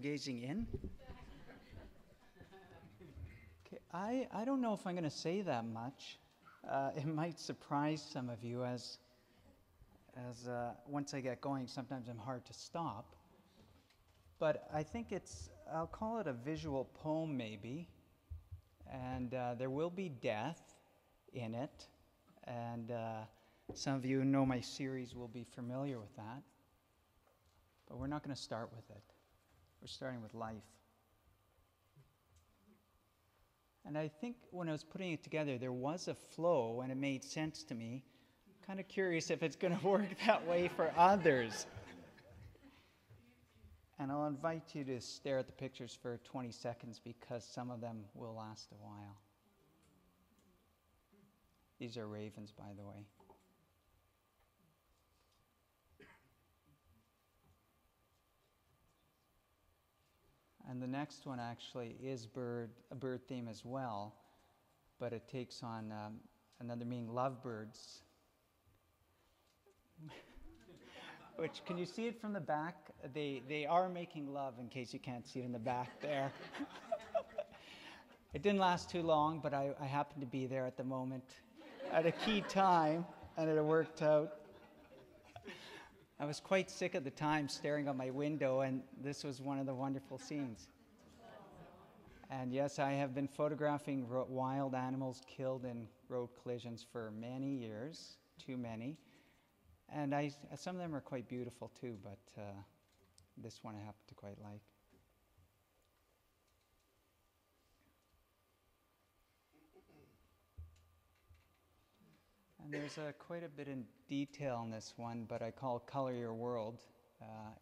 gazing in. Okay, I don't know if I'm going to say that much. It might surprise some of you as once I get going, sometimes I'm hard to stop. But I think I'll call it a visual poem maybe. And there will be death in it. And some of you who know my series will be familiar with that. But we're not going to start with it. We're starting with life. And I think when I was putting it together, there was a flow and it made sense to me. Kind of curious if it's going to work that way for others. And I'll invite you to stare at the pictures for 20 seconds because some of them will last a while. These are ravens, by the way. And the next one actually is a bird theme as well, but it takes on another meaning, lovebirds. Which, can you see it from the back? They are making love, in case you can't see it in the back there. It didn't last too long, but I happened to be there at the moment, at a key time, and it worked out. I was quite sick at the time, staring out my window, and this was one of the wonderful scenes. And yes, I have been photographing wild animals killed in road collisions for many years, too many. And some of them are quite beautiful too, but this one I happen to quite like. And there's quite a bit in detail in this one, but I call it Color Your World.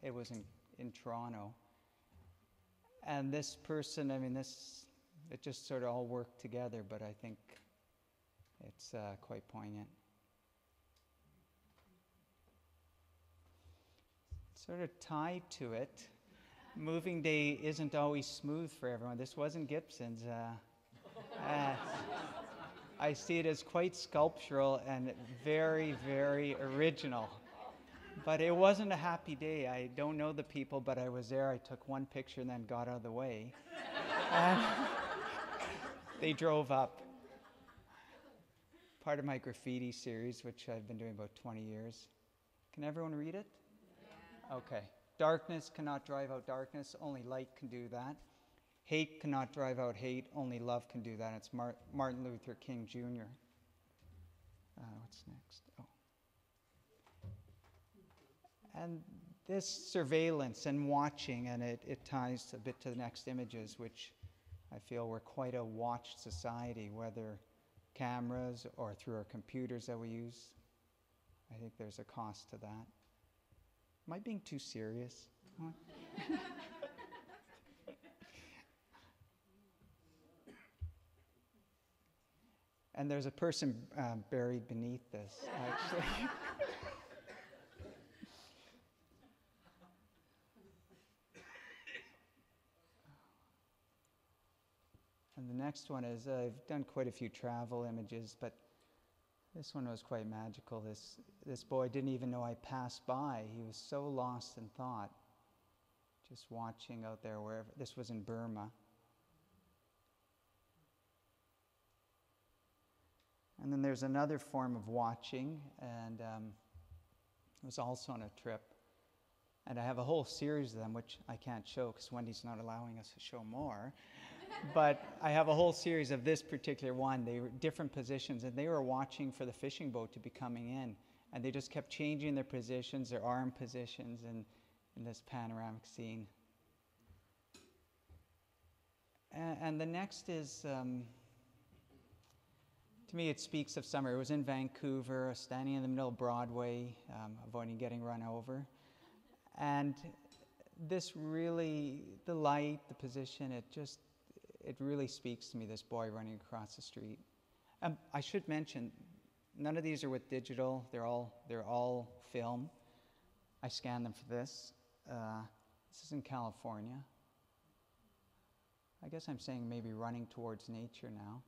It was in Toronto. And this person, it just sort of all worked together, but I think it's quite poignant. Sort of tied to it, moving day isn't always smooth for everyone. This wasn't Gibsons. I see it as quite sculptural and very, very original. But it wasn't a happy day. I don't know the people, but I was there. I took one picture and then got out of the way. And they drove up. Part of my graffiti series, which I've been doing about 20 years. Can everyone read it? Yeah. Okay. Darkness cannot drive out darkness. Only light can do that. Hate cannot drive out hate. Only love can do that. It's Martin Luther King Jr. What's next? Oh. And this surveillance and watching, and it ties a bit to the next images, which I feel we're quite a watched society, whether cameras or through our computers that we use. I think there's a cost to that. Am I being too serious? And there's a person buried beneath this, actually. And the next one is, I've done quite a few travel images, but this one was quite magical. This boy didn't even know I passed by. He was so lost in thought, just watching out there wherever. This was in Burma. And then there's another form of watching, and it was also on a trip. And I have a whole series of them, which I can't show because Wendy's not allowing us to show more. But I have a whole series of this particular one. They were different positions, and they were watching for the fishing boat to be coming in. And they just kept changing their positions, their arm positions, in this panoramic scene. And the next is, to me, it speaks of summer. It was in Vancouver, standing in the middle of Broadway, avoiding getting run over. And this really, the light, the position, it really speaks to me, this boy running across the street. I should mention, none of these are with digital. They're all film. I scanned them for this. This is in California. I guess I'm saying maybe running towards nature now.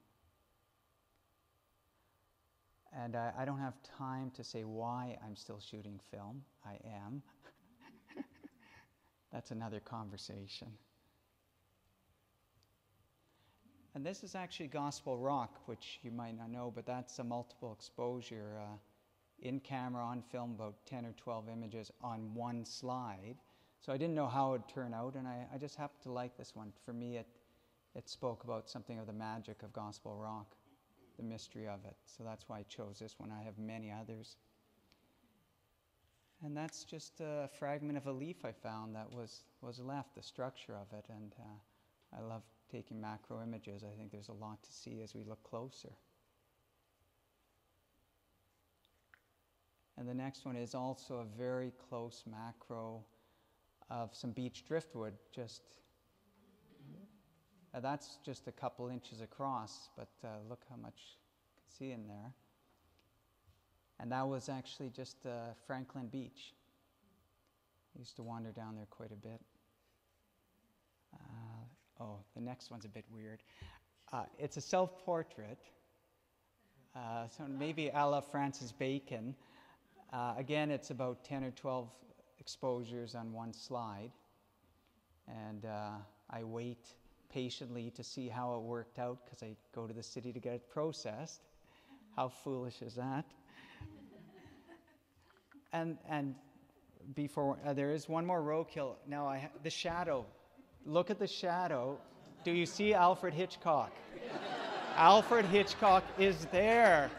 And I don't have time to say why I'm still shooting film. I am. that's another conversation. And this is actually gospel rock, which you might not know, but that's a multiple exposure in camera, on film, about 10 or 12 images on one slide. So I didn't know how it would turn out, and I just happened to like this one. For me, it spoke about something of the magic of gospel rock, the mystery of it. So that's why I chose this one. I have many others. And that's just a fragment of a leaf I found that was left, the structure of it. And I love taking macro images. I think there's a lot to see as we look closer. And the next one is also a very close macro of some beach driftwood. That's just a couple inches across, but look how much you can see in there. And that was actually just Franklin Beach. I used to wander down there quite a bit. The next one's a bit weird. It's a self-portrait, so maybe a la Francis Bacon. Again, it's about 10 or 12 exposures on one slide. And I wait patiently to see how it worked out, because I go to the city to get it processed. How foolish is that? And before, there is one more roadkill. Now, the shadow. Look at the shadow. Do you see Alfred Hitchcock? Alfred Hitchcock is there.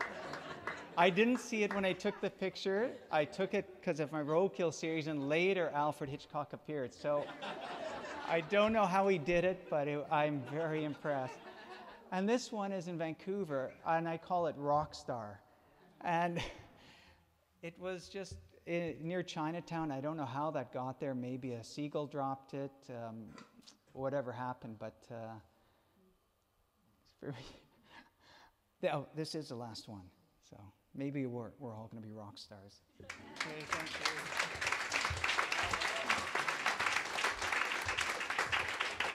I didn't see it when I took the picture. I took it because of my roadkill series, and later Alfred Hitchcock appeared. So I don't know how he did it, but I'm very impressed. And this one is in Vancouver, and I call it Rockstar. And it was just near Chinatown. I don't know how that got there. Maybe a seagull dropped it. Whatever happened, but it's very. This is the last one, so maybe we're all going to be rock stars. Okay, thank you.